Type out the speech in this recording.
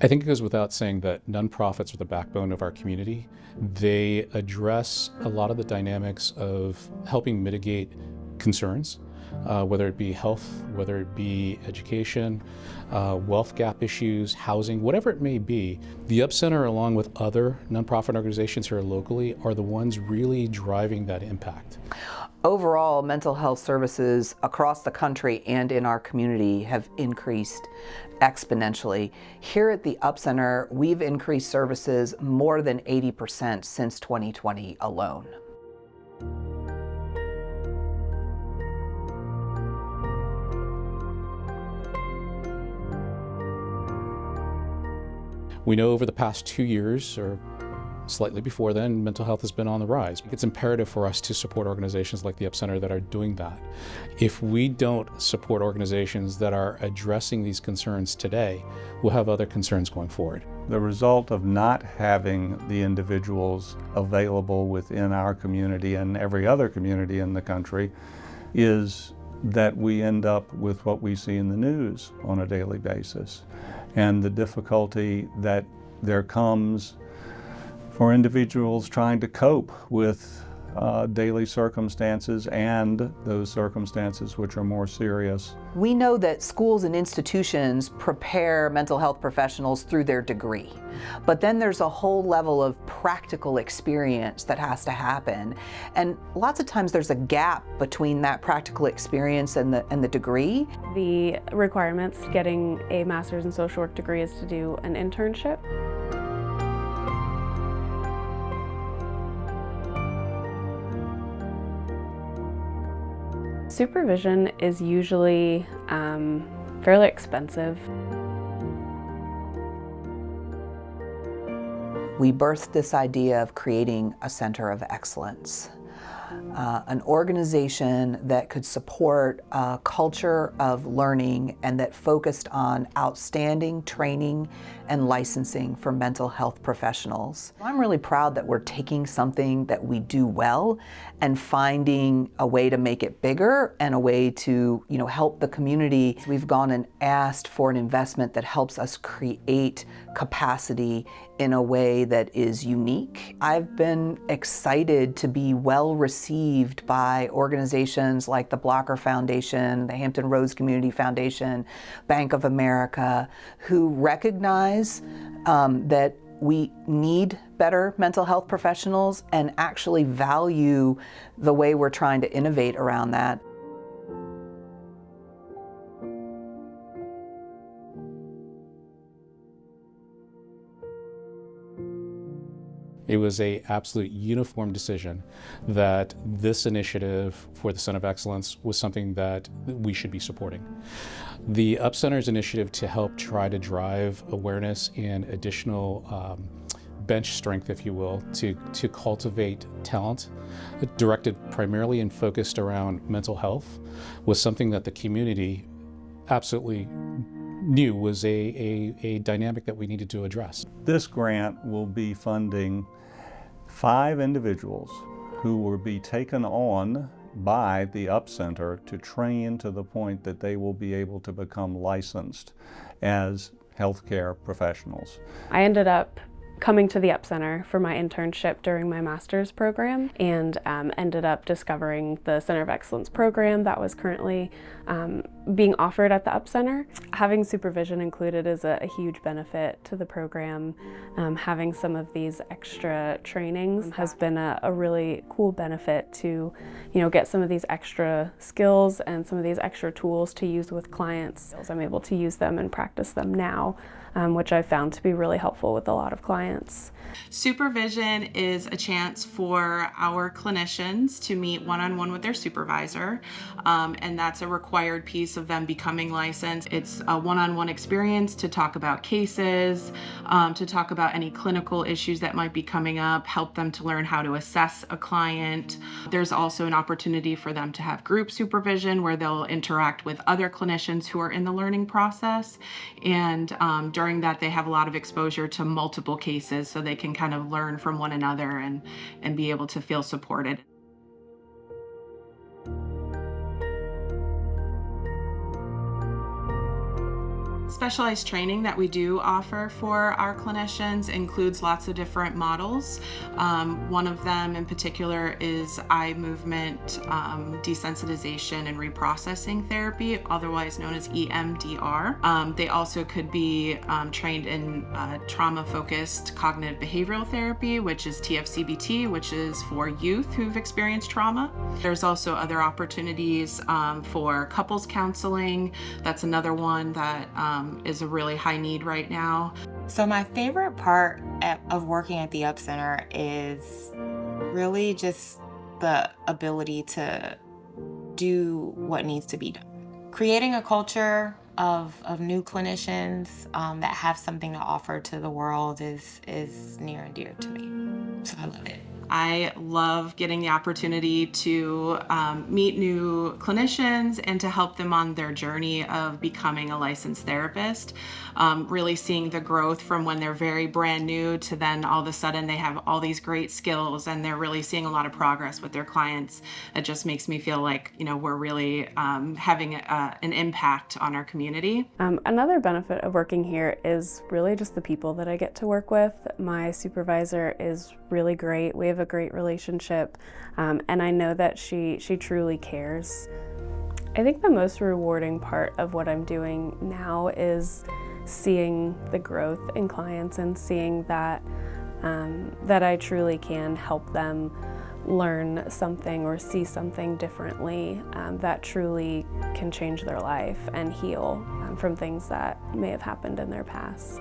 I think it goes without saying that nonprofits are the backbone of our community. They address a lot of the dynamics of helping mitigate concerns, whether it be health, whether it be education, wealth gap issues, housing, whatever it may be. The Up Center, along with other nonprofit organizations here locally, are the ones really driving that impact. Overall, mental health services across the country and in our community have increased exponentially. Here at the Up Center, we've increased services more than 80% since 2020 alone. We know over the past 2 years, or slightly before then, mental health has been on the rise. It's imperative for us to support organizations like the Up Center that are doing that. If we don't support organizations that are addressing these concerns today, we'll have other concerns going forward. The result of not having the individuals available within our community and every other community in the country is that we end up with what we see in the news on a daily basis, and the difficulty that there comes for individuals trying to cope with daily circumstances and those circumstances which are more serious. We know that schools and institutions prepare mental health professionals through their degree, but then there's a whole level of practical experience that has to happen. And lots of times there's a gap between that practical experience and the degree. The requirements getting a master's in social work degree is to do an internship. Supervision is usually fairly expensive. We birthed this idea of creating a center of excellence, an organization that could support a culture of learning and that focused on outstanding training and licensing for mental health professionals. I'm really proud that we're taking something that we do well and finding a way to make it bigger and a way to, help the community. We've gone and asked for an investment that helps us create capacity in a way that is unique. I've been excited to be well received by organizations like the Blocker Foundation, the Hampton Roads Community Foundation, Bank of America, who recognize that we need better mental health professionals and actually value the way we're trying to innovate around that. It was an absolute uniform decision that this initiative for the Center of Excellence was something that we should be supporting. The Up Center's initiative to help try to drive awareness and additional bench strength, if you will, to cultivate talent, directed primarily and focused around mental health, was something that the community absolutely knew was a dynamic that we needed to address. This grant will be funding 5 individuals who will be taken on by the Up Center to train to the point that they will be able to become licensed as healthcare professionals. I ended up coming to the Up Center for my internship during my master's program and ended up discovering the Center of Excellence program that was currently being offered at the Up Center. Having supervision included is a huge benefit to the program. Having some of these extra trainings has been a really cool benefit to, get some of these extra skills and some of these extra tools to use with clients. I'm able to use them and practice them now, which I've found to be really helpful with a lot of clients. Supervision is a chance for our clinicians to meet one-on-one with their supervisor, and that's a required piece of them becoming licensed. It's a one-on-one experience to talk about cases, to talk about any clinical issues that might be coming up, help them to learn how to assess a client. There's also an opportunity for them to have group supervision where they'll interact with other clinicians who are in the learning process, and during that they have a lot of exposure to multiple cases so they can kind of learn from one another and be able to feel supported. Specialized training that we do offer for our clinicians includes lots of different models. One of them in particular is eye movement desensitization and reprocessing therapy, otherwise known as EMDR. They also could be trained in trauma-focused cognitive behavioral therapy, which is TF-CBT, which is for youth who've experienced trauma. There's also other opportunities for couples counseling. That's another one that is a really high need right now. So my favorite part of working at the Up Center is really just the ability to do what needs to be done. Creating a culture of new clinicians that have something to offer to the world is near and dear to me. So I love it. I love getting the opportunity to meet new clinicians and to help them on their journey of becoming a licensed therapist. Really seeing the growth from when they're very brand new to then all of a sudden they have all these great skills and they're really seeing a lot of progress with their clients. It just makes me feel like, you know, we're really having an impact on our community. Another benefit of working here is really just the people that I get to work with. My supervisor is really great. We have a great relationship, and I know that she truly cares. I think the most rewarding part of what I'm doing now is seeing the growth in clients and seeing that that I truly can help them learn something or see something differently that truly can change their life and heal from things that may have happened in their past.